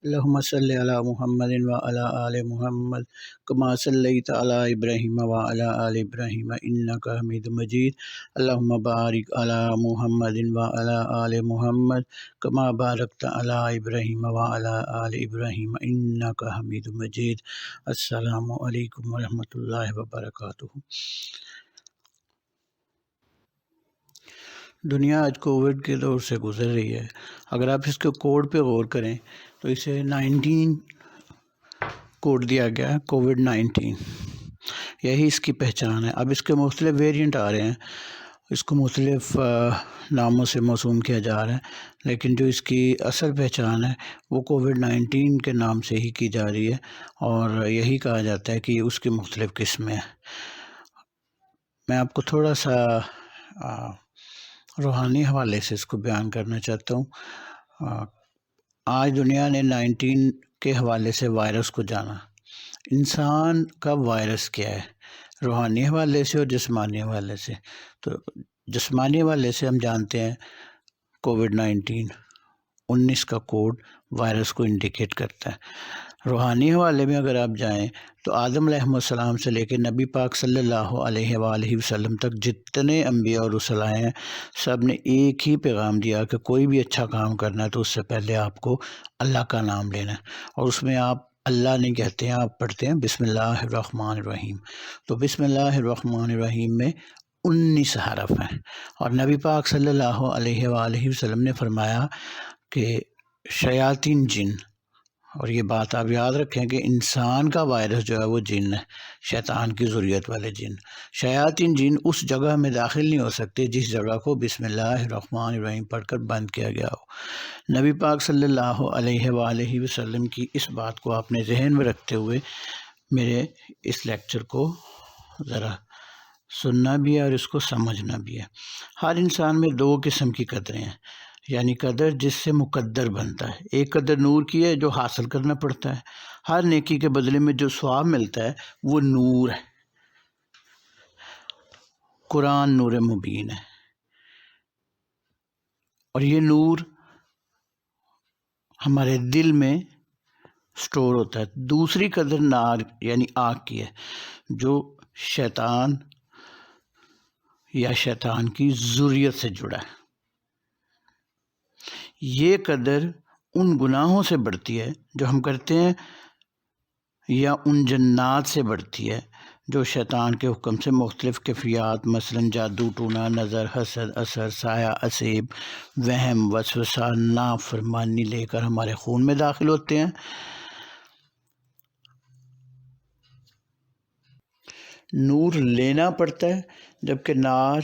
اللهم صل على محمد وعلى آل محمد كما صليت على إبراهيم وعلى آل إبراهيم إنك حميد مجيد. اللهم بارك على محمد وعلى آل محمد كما باركت على إبراهيم وعلى آل إبراهيم إنك حميد مجيد. السلام علیکم ورحمۃ اللہ وبرکاتہ. دنیا آج کووڈ کے دور سے گزر رہی ہے. اگر آپ اس کے کوڈ پہ غور کریں تو اسے 19 کوڈ دیا گیا ہے، کووڈ-19. یہی اس کی پہچان ہے. اب اس کے مختلف ویریئنٹ آ رہے ہیں، اس کو مختلف ناموں سے موسوم کیا جا رہا ہے، لیکن جو اس کی اصل پہچان ہے وہ کووڈ-19 کے نام سے ہی کی جا رہی ہے، اور یہی کہا جاتا ہے کہ اس کی مختلف قسمیں ہیں. میں آپ کو تھوڑا سا روحانی حوالے سے اس کو بیان کرنا چاہتا ہوں. آج دنیا نے 19 کے حوالے سے وائرس کو جانا. انسان کا وائرس کیا ہے، روحانی حوالے سے اور جسمانی حوالے سے. تو جسمانی حوالے سے ہم جانتے ہیں کووڈ-19 کا کوڈ وائرس کو انڈیکیٹ کرتا ہے. روحانی حوالے میں اگر آپ جائیں تو آدم علیہ السلام سے لے کے نبی پاک صلی اللہ علیہ وآلہ وسلم تک جتنے انبیاء اور رسل آئے ہیں، سب نے ایک ہی پیغام دیا کہ کوئی بھی اچھا کام کرنا ہے تو اس سے پہلے آپ کو اللہ کا نام لینا ہے، اور اس میں آپ اللہ نہیں کہتے ہیں، آپ پڑھتے ہیں بسم اللہ الرحمن الرحیم. تو بسم اللہ الرحمن الرحیم میں 19 حرف ہیں، اور نبی پاک صلی اللہ علیہ وآلہ وسلم نے فرمایا کہ شیاطین جن، اور یہ بات آپ یاد رکھیں کہ انسان کا وائرس جو ہے وہ جن ہے، شیطان کی ذریت والے جن. شیاطین جن اس جگہ میں داخل نہیں ہو سکتے جس جگہ کو بسم اللہ الرحمن الرحیم پڑھ کر بند کیا گیا ہو. نبی پاک صلی اللہ علیہ وآلہ وسلم کی اس بات کو آپ نے ذہن میں رکھتے ہوئے میرے اس لیکچر کو ذرا سننا بھی ہے اور اس کو سمجھنا بھی ہے. ہر انسان میں 2 قسم کی قدریں ہیں، یعنی قدر جس سے مقدر بنتا ہے. ایک قدر نور کی ہے جو حاصل کرنا پڑتا ہے. ہر نیکی کے بدلے میں جو ثواب ملتا ہے وہ نور ہے. قرآن نور مبین ہے، اور یہ نور ہمارے دل میں سٹور ہوتا ہے. دوسری قدر نار یعنی آگ کی ہے، جو شیطان یا شیطان کی ذریت سے جڑا ہے. یہ قدر ان گناہوں سے بڑھتی ہے جو ہم کرتے ہیں، یا ان جنات سے بڑھتی ہے جو شیطان کے حکم سے مختلف کیفیات مثلا جادو ٹونا، نظر، حسد، اثر، سایہ، اسیب، وہم، وسوسہ، نافرمانی لے کر ہمارے خون میں داخل ہوتے ہیں. نور لینا پڑتا ہے، جبکہ نار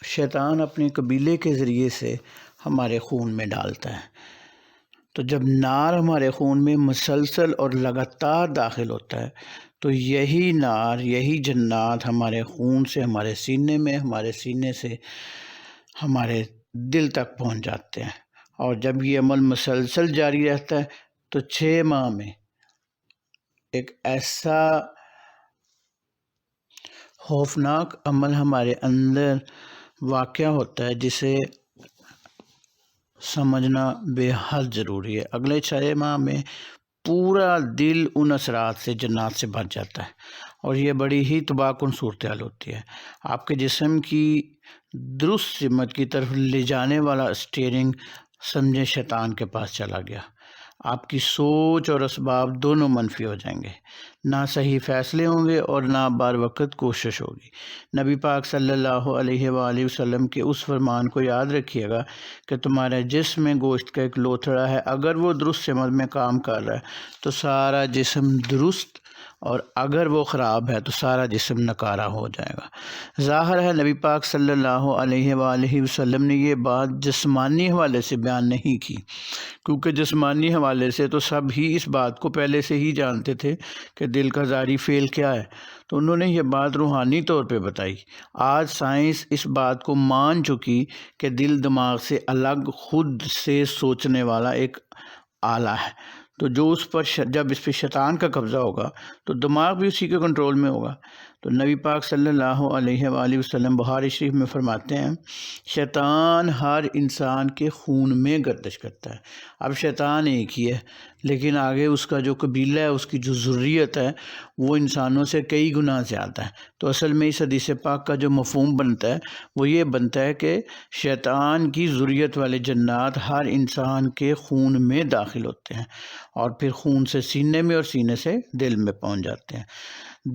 شیطان اپنے قبیلے کے ذریعے سے ہمارے خون میں ڈالتا ہے. تو جب نار ہمارے خون میں مسلسل اور لگاتار داخل ہوتا ہے تو یہی نار، یہی جنات ہمارے خون سے ہمارے سینے میں، ہمارے سینے سے ہمارے دل تک پہنچ جاتے ہیں. اور جب یہ عمل مسلسل جاری رہتا ہے تو 6 ماہ میں ایک ایسا خوفناک عمل ہمارے اندر واقع ہوتا ہے جسے سمجھنا بے حد ضروری ہے. اگلے 6 ماہ میں پورا دل ان اثرات سے، جنات سے بھر جاتا ہے، اور یہ بڑی ہی تباہ کن صورتحال ہوتی ہے. آپ کے جسم کی درست سمت کی طرف لے جانے والا اسٹیئرنگ سمجھے شیطان کے پاس چلا گیا. آپ کی سوچ اور اسباب دونوں منفی ہو جائیں گے، نہ صحیح فیصلے ہوں گے اور نہ بار وقت کوشش ہوگی. نبی پاک صلی اللہ علیہ وآلہ وسلم کے اس فرمان کو یاد رکھیے گا کہ تمہارے جسم میں گوشت کا ایک لوتھڑا ہے، اگر وہ درست سمت میں کام کر رہا ہے تو سارا جسم درست، اور اگر وہ خراب ہے تو سارا جسم نکارہ ہو جائے گا. ظاہر ہے نبی پاک صلی اللہ علیہ وآلہ وسلم نے یہ بات جسمانی حوالے سے بیان نہیں کی، کیونکہ جسمانی حوالے سے تو سب ہی اس بات کو پہلے سے ہی جانتے تھے کہ دل کا ظاہری فعل کیا ہے، تو انہوں نے یہ بات روحانی طور پہ بتائی. آج سائنس اس بات کو مان چکی کہ دل دماغ سے الگ خود سے سوچنے والا ایک آلہ ہے. تو جو اس پر جب اس پہ شیطان کا قبضہ ہوگا تو دماغ بھی اسی کے کنٹرول میں ہوگا۔ تو نبی پاک صلی اللہ علیہ وآلہ وسلم بخاری شریف میں فرماتے ہیں شیطان ہر انسان کے خون میں گردش کرتا ہے۔ اب شیطان ایک ہی ہے، لیکن آگے اس کا جو قبیلہ ہے، اس کی جو ذریت ہے، وہ انسانوں سے کئی گنا زیادہ ہے۔ تو اصل میں اس حدیث پاک کا جو مفہوم بنتا ہے وہ یہ بنتا ہے کہ شیطان کی ذریت والے جنات ہر انسان کے خون میں داخل ہوتے ہیں، اور پھر خون سے سینے میں اور سینے سے دل میں پہنچ جاتے ہیں۔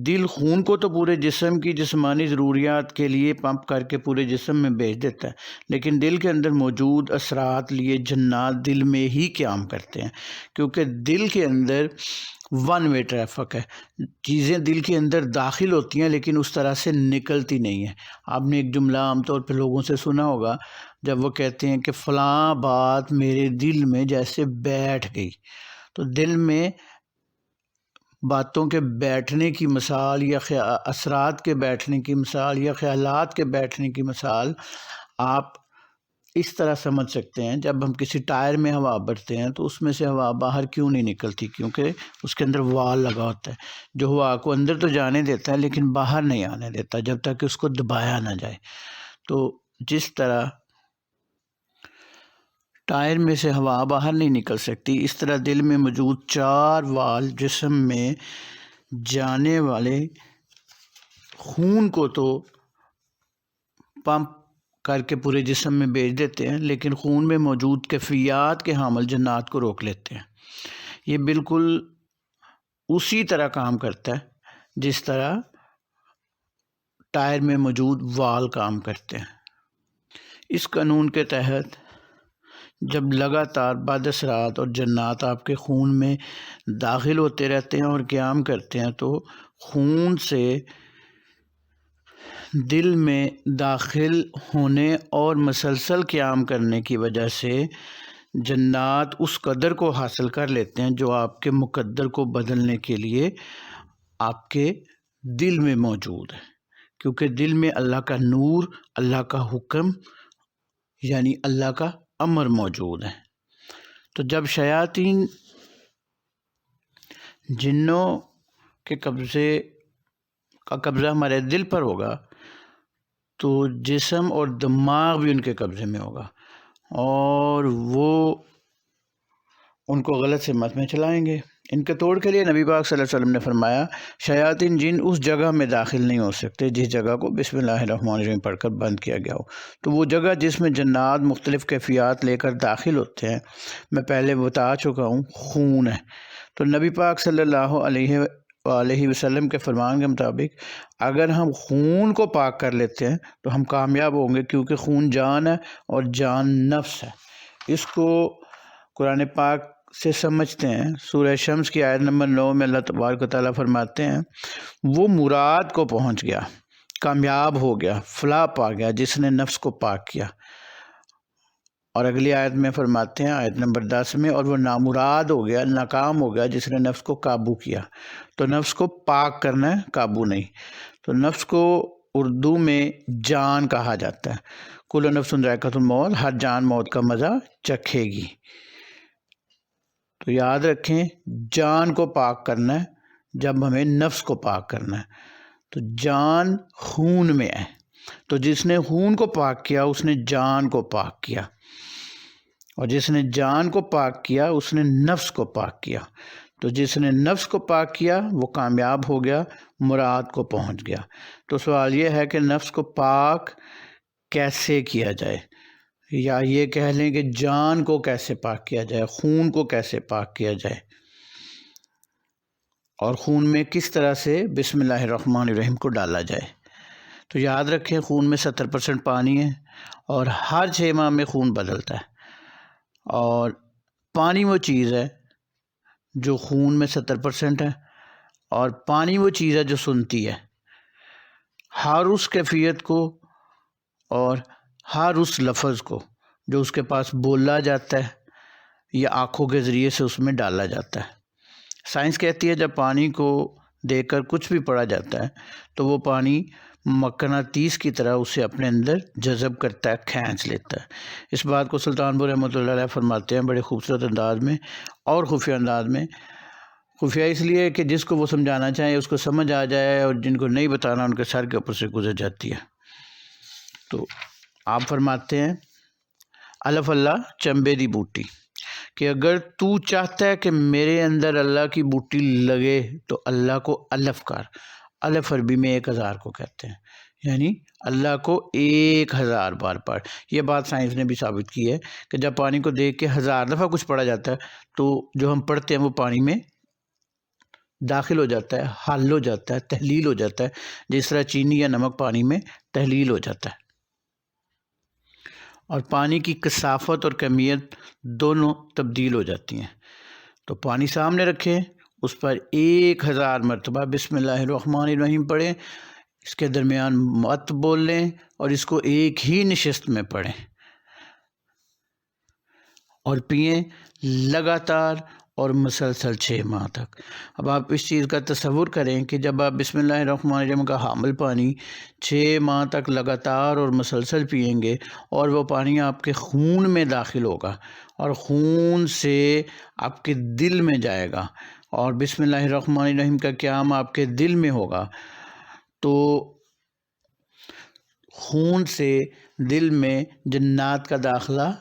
دل خون کو تو پورے جسم کی جسمانی ضروریات کے لیے پمپ کر کے پورے جسم میں بھیج دیتا ہے، لیکن دل کے اندر موجود اثرات لیے جنات دل میں ہی قیام کرتے ہیں، کیونکہ دل کے اندر ون وے ٹریفک ہے۔ چیزیں دل کے اندر داخل ہوتی ہیں لیکن اس طرح سے نکلتی نہیں ہیں۔ آپ نے ایک جملہ عام طور پہ لوگوں سے سنا ہوگا جب وہ کہتے ہیں کہ فلاں بات میرے دل میں جیسے بیٹھ گئی۔ تو دل میں باتوں کے بیٹھنے کی مثال یا اثرات کے بیٹھنے کی مثال یا خیالات کے بیٹھنے کی مثال آپ اس طرح سمجھ سکتے ہیں، جب ہم کسی ٹائر میں ہوا بھرتے ہیں تو اس میں سے ہوا باہر کیوں نہیں نکلتی؟ کیونکہ اس کے اندر وال لگا ہوتا ہے جو ہوا کو اندر تو جانے دیتا ہے لیکن باہر نہیں آنے دیتا جب تک کہ اس کو دبایا نہ جائے۔ تو جس طرح ٹائر میں سے ہوا باہر نہیں نکل سکتی، اس طرح دل میں موجود 4 وال جسم میں جانے والے خون کو تو پمپ کر کے پورے جسم میں بھیج دیتے ہیں، لیکن خون میں موجود کیفیات کے حامل جنات کو روک لیتے ہیں۔ یہ بالکل اسی طرح کام کرتا ہے جس طرح ٹائر میں موجود وال کام کرتے ہیں۔ اس قانون کے تحت جب لگاتار بد اثرات اور جنات آپ کے خون میں داخل ہوتے رہتے ہیں اور قیام کرتے ہیں تو خون سے دل میں داخل ہونے اور مسلسل قیام کرنے کی وجہ سے جنات اس قدر کو حاصل کر لیتے ہیں جو آپ کے مقدر کو بدلنے کے لیے آپ کے دل میں موجود ہے، کیونکہ دل میں اللہ کا نور، اللہ کا حکم یعنی اللہ کا امر موجود ہے۔ تو جب شیاطین جنوں کے قبضہ ہمارے دل پر ہوگا تو جسم اور دماغ بھی ان کے قبضے میں ہوگا اور وہ ان کو غلط سمت میں چلائیں گے۔ ان کے توڑ کے لیے نبی پاک صلی اللہ علیہ وسلم نے فرمایا شیاطین جن اس جگہ میں داخل نہیں ہو سکتے جس جگہ کو بسم اللہ الرحمن الرحیم پڑھ کر بند کیا گیا ہو۔ تو وہ جگہ جس میں جنات مختلف کیفیات لے کر داخل ہوتے ہیں، میں پہلے بتا چکا ہوں، خون ہے۔ تو نبی پاک صلی اللہ علیہ وسلم کے فرمان کے مطابق اگر ہم خون کو پاک کر لیتے ہیں تو ہم کامیاب ہوں گے، کیونکہ خون جان ہے اور جان نفس ہے۔ اس کو قرآن پاک سے سمجھتے ہیں۔ سورہ شمس کی آیت نمبر 9 میں اللہ تبارک و تعالیٰ فرماتے ہیں وہ مراد کو پہنچ گیا، کامیاب ہو گیا، فلاح پا گیا جس نے نفس کو پاک کیا۔ اور اگلی آیت میں فرماتے ہیں آیت نمبر 10 میں اور وہ نامراد ہو گیا، ناکام ہو گیا جس نے نفس کو قابو کیا۔ تو نفس کو پاک کرنا ہے، قابو نہیں۔ تو نفس کو اردو میں جان کہا جاتا ہے۔ کل نفس ذائقۃ الموت، ہر جان موت کا مزہ چکھے گی۔ تو یاد رکھیں جان کو پاک کرنا ہے جب ہمیں نفس کو پاک کرنا ہے۔ تو جان خون میں ہے، تو جس نے خون کو پاک کیا اس نے جان کو پاک کیا، اور جس نے جان کو پاک کیا اس نے نفس کو پاک کیا۔ تو جس نے نفس کو پاک کیا وہ کامیاب ہو گیا، مراد کو پہنچ گیا۔ تو سوال یہ ہے کہ نفس کو پاک کیسے کیا جائے، یا یہ کہہ لیں کہ جان کو کیسے پاک کیا جائے، خون کو کیسے پاک کیا جائے، اور خون میں کس طرح سے بسم اللہ الرحمن الرحیم کو ڈالا جائے۔ تو یاد رکھیں خون میں 70% پانی ہے اور ہر 6 ماہ میں خون بدلتا ہے، اور پانی وہ چیز ہے جو خون میں 70% ہے، اور پانی وہ چیز ہے جو سنتی ہے ہر اس کیفیت کو اور ہر اس لفظ کو جو اس کے پاس بولا جاتا ہے یا آنکھوں کے ذریعے سے اس میں ڈالا جاتا ہے۔ سائنس کہتی ہے جب پانی کو دیکھ کر کچھ بھی پڑھا جاتا ہے تو وہ پانی مقناطیس کی طرح اسے اپنے اندر جذب کرتا ہے، کھینچ لیتا ہے۔ اس بات کو سلطان پور رحمۃ اللہ علیہ فرماتے ہیں بڑے خوبصورت انداز میں اور خفیہ انداز میں۔ خفیہ اس لیے کہ جس کو وہ سمجھانا چاہیں اس کو سمجھ آ جائے، اور جن کو نہیں بتانا ان کے سر کے اوپر سے گزر جاتی ہے۔ تو آپ فرماتے ہیں الف اللہ چمبے دی بوٹی، کہ اگر تو چاہتا ہے کہ میرے اندر اللہ کی بوٹی لگے تو اللہ کو الف کر۔ الف عربی میں 1000 کو کہتے ہیں، یعنی اللہ کو 1000 بار پڑھ۔ یہ بات سائنس نے بھی ثابت کی ہے کہ جب پانی کو دیکھ کے 1000 دفعہ کچھ پڑھا جاتا ہے تو جو ہم پڑھتے ہیں وہ پانی میں داخل ہو جاتا ہے، حل ہو جاتا ہے، تحلیل ہو جاتا ہے، جس طرح چینی یا نمک پانی میں تحلیل ہو جاتا ہے۔ اور پانی کی کثافت اور کمیت دونوں تبدیل ہو جاتی ہیں۔ تو پانی سامنے رکھیں، اس پر 1000 مرتبہ بسم اللہ الرحمن الرحیم پڑھیں، اس کے درمیان مت بول لیں اور اس کو ایک ہی نشست میں پڑھیں اور پئیں لگاتار اور مسلسل 6 ماہ تک۔ اب آپ اس چیز کا تصور کریں کہ جب آپ بسم اللہ الرحمن الرحیم کا حامل پانی 6 ماہ تک لگاتار اور مسلسل پئیں گے، اور وہ پانی آپ کے خون میں داخل ہوگا اور خون سے آپ کے دل میں جائے گا، اور بسم اللہ الرحمن الرحیم کا قیام آپ کے دل میں ہوگا، تو خون سے دل میں جنات کا داخلہ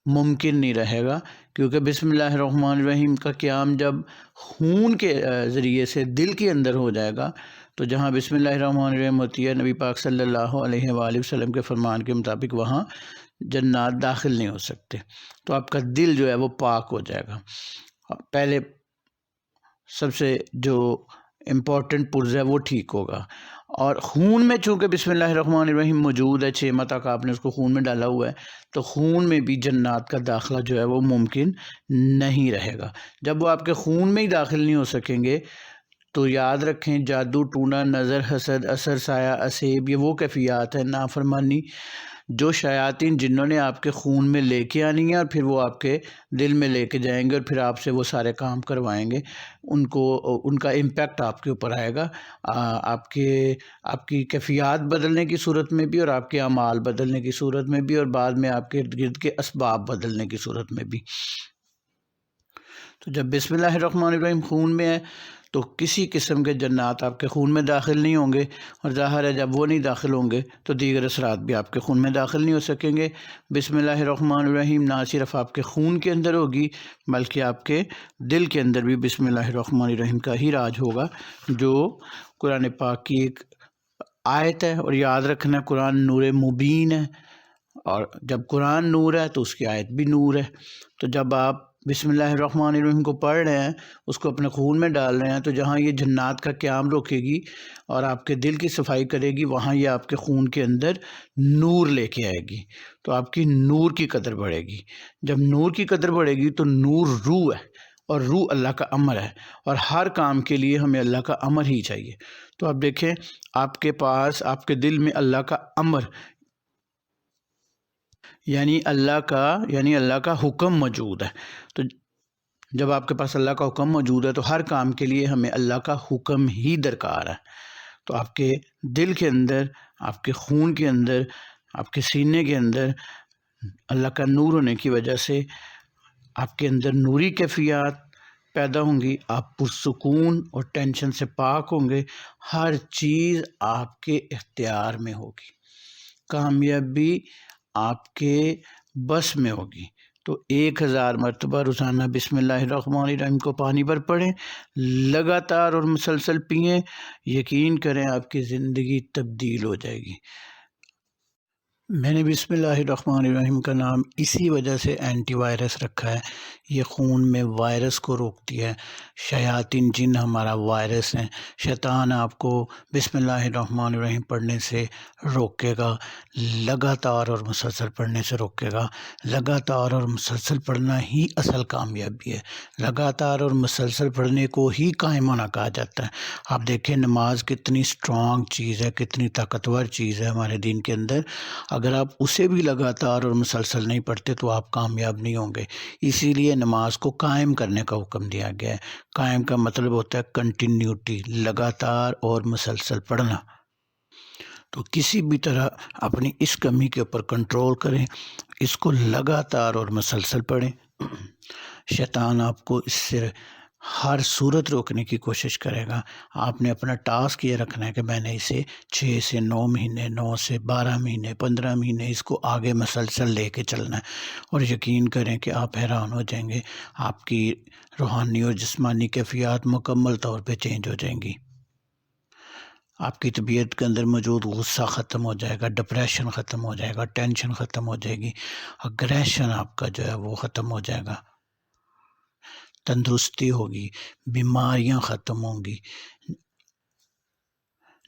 ممکن نہیں رہے گا، کیونکہ بسم اللہ الرحمن الرحیم کا قیام جب خون کے ذریعے سے دل کے اندر ہو جائے گا تو جہاں بسم اللہ الرحمن الرحیم ہوتی ہے، نبی پاک صلی اللہ علیہ وآلہ وسلم کے فرمان کے مطابق وہاں جنات داخل نہیں ہو سکتے، تو آپ کا دل جو ہے وہ پاک ہو جائے گا۔ پہلے سب سے جو امپورٹنٹ پرز ہے وہ ٹھیک ہوگا، اور خون میں چونکہ بسم اللہ الرحمن الرحیم موجود ہے، 6 ماہ تک آپ نے اس کو خون میں ڈالا ہوا ہے، تو خون میں بھی جنات کا داخلہ جو ہے وہ ممکن نہیں رہے گا۔ جب وہ آپ کے خون میں ہی داخل نہیں ہو سکیں گے تو یاد رکھیں جادو، ٹونا، نظر، حسد، اثر، سایہ، اسیب، یہ وہ کیفیات ہیں نافرمانی جو شیاطین جنہوں نے آپ کے خون میں لے کے آنی ہے، اور پھر وہ آپ کے دل میں لے کے جائیں گے اور پھر آپ سے وہ سارے کام کروائیں گے۔ ان کا امپیکٹ آپ کے اوپر آئے گا، آپ کی کیفیات بدلنے کی صورت میں بھی، اور آپ کے اعمال بدلنے کی صورت میں بھی، اور بعد میں آپ کے ارد گرد کے اسباب بدلنے کی صورت میں بھی۔ تو جب بسم اللہ الرحمن الرحیم خون میں ہے تو کسی قسم کے جنات آپ کے خون میں داخل نہیں ہوں گے، اور ظاہر ہے جب وہ نہیں داخل ہوں گے تو دیگر اثرات بھی آپ کے خون میں داخل نہیں ہو سکیں گے۔ بسم اللہ الرحمن الرحیم نہ صرف آپ کے خون کے اندر ہوگی بلکہ آپ کے دل کے اندر بھی بسم اللہ الرحمن الرحیم کا ہی راج ہوگا، جو قرآن پاک کی ایک آیت ہے۔ اور یاد رکھنا قرآن نور مبین ہے، اور جب قرآن نور ہے تو اس کی آیت بھی نور ہے۔ تو جب آپ بسم اللہ الرحمن الرحیم کو پڑھ رہے ہیں، اس کو اپنے خون میں ڈال رہے ہیں، تو جہاں یہ جنات کا قیام روکے گی اور آپ کے دل کی صفائی کرے گی، وہاں یہ آپ کے خون کے اندر نور لے کے آئے گی، تو آپ کی نور کی قدر بڑھے گی۔ جب نور کی قدر بڑھے گی تو نور روح ہے، اور روح اللہ کا امر ہے، اور ہر کام کے لیے ہمیں اللہ کا امر ہی چاہیے۔ تو آپ دیکھیں آپ کے پاس، آپ کے دل میں اللہ کا امر یعنی اللہ کا حکم موجود ہے۔ تو جب آپ کے پاس اللہ کا حکم موجود ہے تو ہر کام کے لیے ہمیں اللہ کا حکم ہی درکار ہے۔ تو آپ کے دل کے اندر، آپ کے خون کے اندر، آپ کے سینے کے اندر اللہ کا نور ہونے کی وجہ سے آپ کے اندر نوری کیفیات پیدا ہوں گی، آپ پرسکون اور ٹینشن سے پاک ہوں گے، ہر چیز آپ کے اختیار میں ہوگی، کامیابی آپ کے بس میں ہوگی۔ تو 1000 مرتبہ روزانہ بسم اللہ الرحمن الرحیم کو پانی پر پڑھیں، لگاتار اور مسلسل پئیں، یقین کریں آپ کی زندگی تبدیل ہو جائے گی۔ میں نے بسم اللہ الرحمن الرحیم کا نام اسی وجہ سے اینٹی وائرس رکھا ہے، یہ خون میں وائرس کو روکتی ہے۔ شیاطین جن ہمارا وائرس ہیں، شیطان آپ کو بسم اللہ الرحمن الرحیم پڑھنے سے روکے گا، لگاتار اور مسلسل پڑھنے سے روکے گا۔ لگاتار اور مسلسل پڑھنا ہی اصل کامیابی ہے، لگاتار اور مسلسل پڑھنے کو ہی قائم ہونا کہا جاتا ہے۔ آپ دیکھیں نماز کتنی سٹرونگ چیز ہے، کتنی طاقتور چیز ہے ہمارے دین کے اندر، اگر آپ اسے بھی لگاتار اور مسلسل نہیں پڑھتے تو آپ کامیاب نہیں ہوں گے۔ اسی لیے نماز کو قائم کرنے کا حکم دیا گیا ہے۔ قائم کا مطلب ہوتا ہے کنٹینیوٹی، لگاتار اور مسلسل پڑھنا۔ تو کسی بھی طرح اپنی اس کمی کے اوپر کنٹرول کریں، اس کو لگاتار اور مسلسل پڑھیں۔ شیطان آپ کو اس سے ہر صورت روکنے کی کوشش کرے گا۔ آپ نے اپنا ٹاسک یہ رکھنا ہے کہ میں نے اسے 6 سے 9 مہینے، 9 سے 12 مہینے، 15 مہینے اس کو آگے مسلسل لے کے چلنا ہے، اور یقین کریں کہ آپ حیران ہو جائیں گے، آپ کی روحانی اور جسمانی کیفیات مکمل طور پہ چینج ہو جائیں گی۔ آپ کی طبیعت کے اندر موجود غصہ ختم ہو جائے گا، ڈپریشن ختم ہو جائے گا، ٹینشن ختم ہو جائے گی، اگریشن آپ کا جو ہے وہ ختم ہو جائے گا، تندرستی ہوگی، بیماریاں ختم ہوں گی۔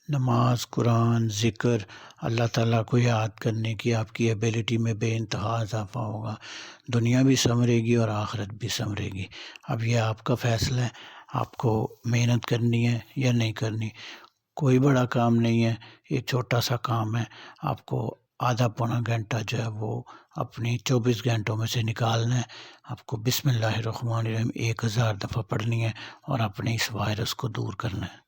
نماز، قرآن، ذکر، اللہ تعالیٰ کو یاد کرنے کی آپ کی ایبیلٹی میں بے انتہا اضافہ ہوگا، دنیا بھی سنورے گی اور آخرت بھی سنورے گی۔ اب یہ آپ کا فیصلہ ہے، آپ کو محنت کرنی ہے یا نہیں کرنی۔ کوئی بڑا کام نہیں ہے، یہ چھوٹا سا کام ہے، آپ کو آدھا پونا گھنٹہ جو ہے وہ اپنی 24 گھنٹوں میں سے نکالنا ہے۔ آپ کو بسم اللہ الرحمن الرحیم 1000 دفعہ پڑھنی ہے اور اپنے اس وائرس کو دور کرنا ہے۔